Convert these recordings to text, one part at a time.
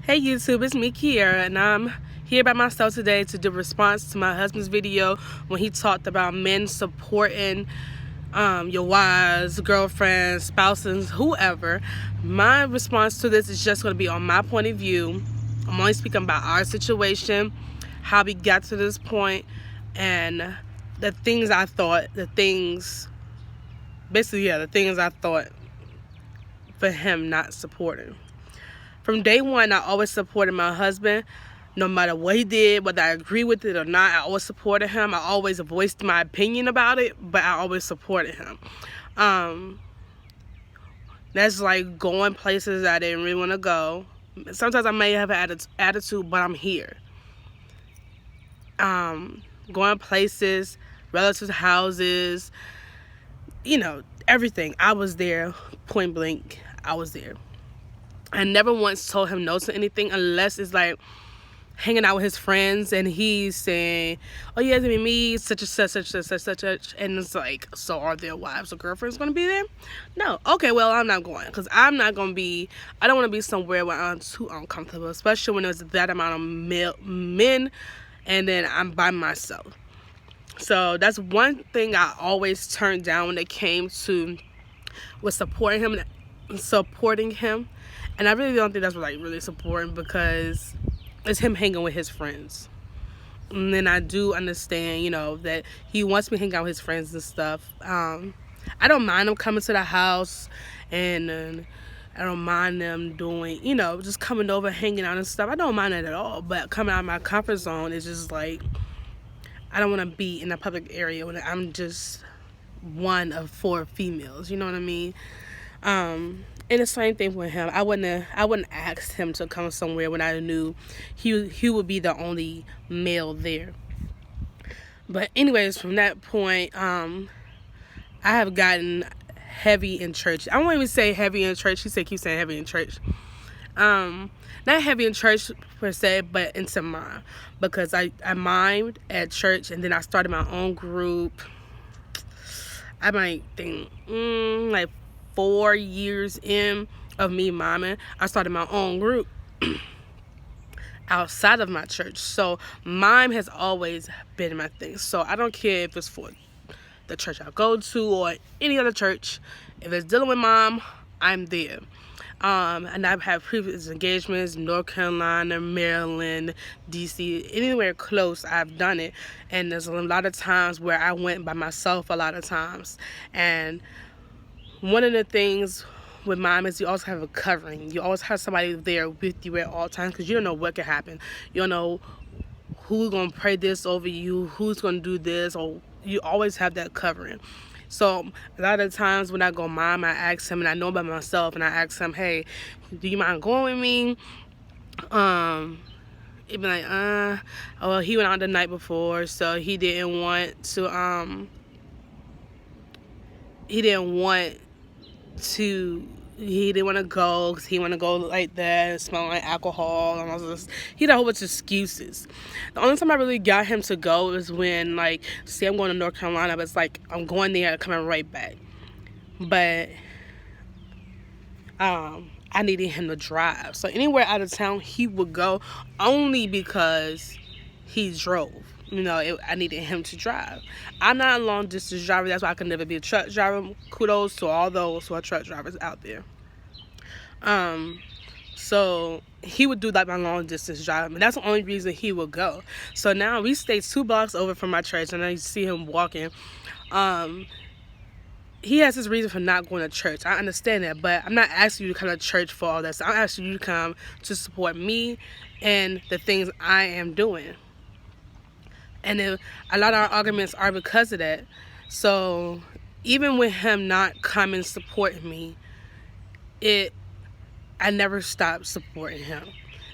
Hey YouTube, it's me Kiera, and I'm here by myself today to do a response to my husband's video when he talked about men supporting your wives, girlfriends, spouses, whoever. My response to this is just going to be on my point of view. I'm only speaking about our situation, how we got to this point, and the things I thought, the things I thought for him not supporting. From day one, I always supported my husband, no matter what he did, whether I agree with it or not. I always supported him. I always voiced my opinion about it, but I always supported him. That's like going places I didn't really want to go. Sometimes I may have an attitude, but I'm here. Going places, relatives' houses, everything. I was there, point blank. I was there. I never once told him no to anything unless it's like hanging out with his friends and he's saying, oh yeah, it's gonna be me, such and such, and it's like, so are their wives or girlfriends gonna be there? No. Okay, well, I'm not going, because I don't want to be somewhere where I'm too uncomfortable, especially when there's that amount of men and then I'm by myself. So that's one thing I always turned down when it came to supporting him. And I really don't think that's like really supporting, because it's him hanging with his friends. And then I do understand, that he wants me to hang out with his friends and stuff. I don't mind him coming to the house, and I don't mind them doing, just coming over, hanging out and stuff. I don't mind that at all. But coming out of my comfort zone is just like, I don't want to be in a public area when I'm just one of 4 females. You know what I mean? And the same thing with him. I wouldn't ask him to come somewhere when I knew he would be the only male there. But anyways, from that point, I have gotten heavy in church. I won't even say heavy in church. He keeps saying heavy in church. Not heavy in church per se, but into mime. Because I mimed at church, and then I started my own group. I might think like 4 years in of me miming, I started my own group outside of my church. So mime has always been my thing. So I don't care if it's for the church I go to or any other church. If it's dealing with mom, I'm there. And I've had previous engagements, North Carolina, Maryland, DC, anywhere close, I've done it. And there's a lot of times where I went by myself a lot of times. And one of the things with mom is you always have a covering. You always have somebody there with you at all times, because you don't know what could happen. You don't know who's going to pray this over you, who's going to do this, or you always have that covering. So a lot of times when I go mom, I ask him, and I know about myself, and I ask him, hey, do you mind going with me? He'd be like, well, he went out the night before, so he didn't want to, he didn't want to go because he want to go like that, smell like alcohol and all this. He had a whole bunch of excuses. The only time I really got him to go is when, like, say I'm going to North Carolina, but it's like I'm going there and coming right back. But I needed him to drive. So anywhere out of town he would go, only because he drove. I needed him to drive. I'm not a long distance driver. That's why I can never be a truck driver. Kudos to all those who are truck drivers out there. So he would do like my long distance driving, and that's the only reason he would go. So now we stay 2 blocks over from my church, and I see him walking. He has his reason for not going to church. I understand that, but I'm not asking you to come to church for all that. So I'm asking you to come to support me and the things I am doing. And a lot of our arguments are because of that. So even with him not coming supporting me, I never stopped supporting him.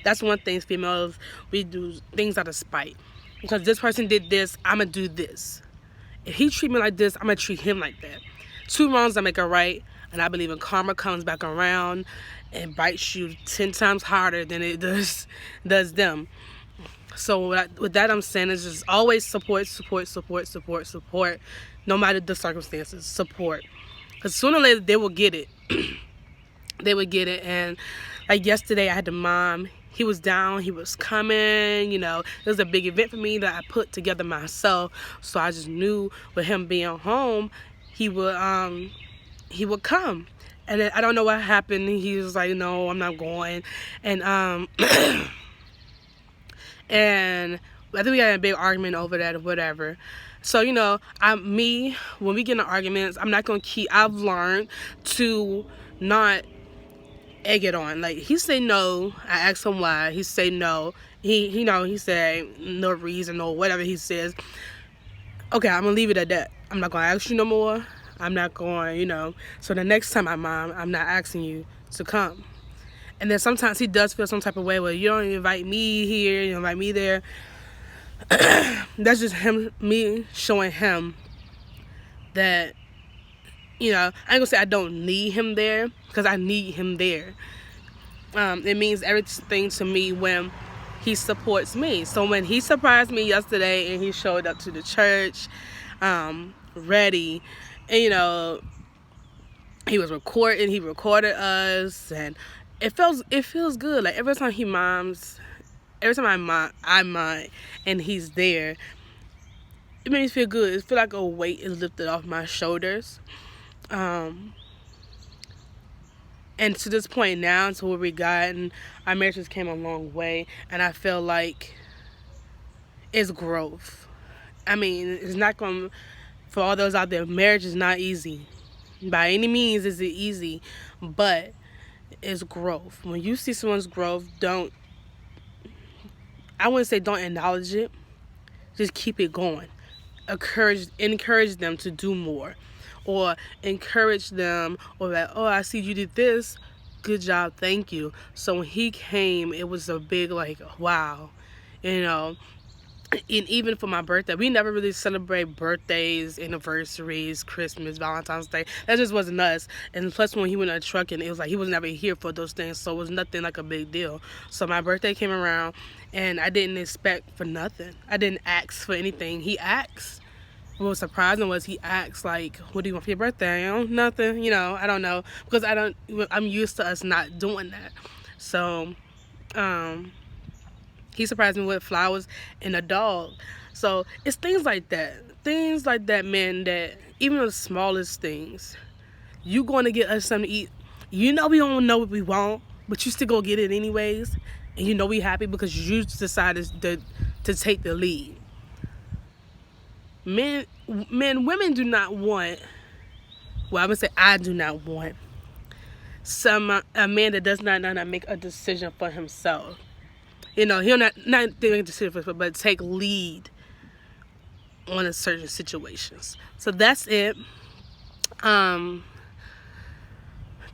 That's one thing, females, we do things out of spite. Because this person did this, I'm going to do this. If he treat me like this, I'm going to treat him like that. 2 wrongs that make a right, and I believe in karma comes back around and bites you 10 times harder than it does them. So with that I'm saying is just always support, no matter the circumstances. Support, because sooner or later they will get it. They would get it. And like yesterday I had the mom he was down, he was coming, you know. It was a big event for me that I put together myself. So I just knew with him being home, he would come. And then I don't know what happened. He was like, no, I'm not going. And and I think we had a big argument over that or whatever. So, you know, when we get in arguments, I'm not going to I've learned to not egg it on. Like, he say no, I ask him why, he say no. He said no reason or whatever he says. Okay, I'm going to leave it at that. I'm not going to ask you no more. I'm not going, you know. So the next time I'm not asking you to come. And then sometimes he does feel some type of way where you don't invite me here, you don't invite me there. That's just me showing him that, you know, I ain't gonna say I don't need him there, because I need him there. It means everything to me when he supports me. So when he surprised me yesterday and he showed up to the church ready, and, you know, he recorded us, and it feels good. Like, every time I mime and he's there, it makes me feel good. It feels like a weight is lifted off my shoulders. And to this point now, to where we got, and our marriage just came a long way, and I feel like it's growth. I mean, it's not going, for all those out there, marriage is not easy. By any means is it easy, but it's growth. When you see someone's growth, I wouldn't say don't acknowledge it, just keep it going. Encourage them to do more, or encourage them, or that, oh, I see you did this, good job, thank you. So when he came, it was a big, like, wow, you know. And even for my birthday, we never really celebrate birthdays, anniversaries, Christmas, Valentine's Day. That just wasn't us. And plus, when he went on a truck, and it was like he was never here for those things, so it was nothing like a big deal. So my birthday came around, and I didn't expect for nothing. I didn't ask for anything. He asked. What was surprising was he asked, like, what do you want for your birthday? You know, nothing, you know, I don't know. Because I'm used to us not doing that. So, he surprised me with flowers and a dog. So it's things like that, man, that even the smallest things, you going to get us something to eat. You know we don't know what we want, but you still go get it anyways, and you know we happy because you decided to take the lead. Women do not want. Well, I'm gonna say I do not want a man that does not make a decision for himself. You know, he'll not make a decision for himself, but take lead on a certain situations. So that's it.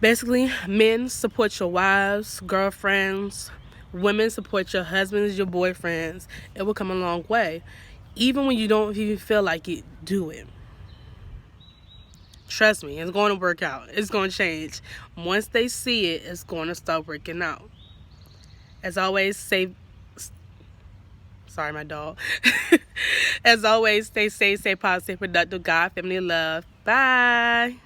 Basically, men, support your wives, girlfriends. Women, support your husbands, your boyfriends. It will come a long way. Even when you don't even feel like it, do it. Trust me, it's going to work out. It's going to change. Once they see it, it's going to start working out. As always, sorry, my dog. As always, stay safe, stay positive, productive, God, family, love. Bye.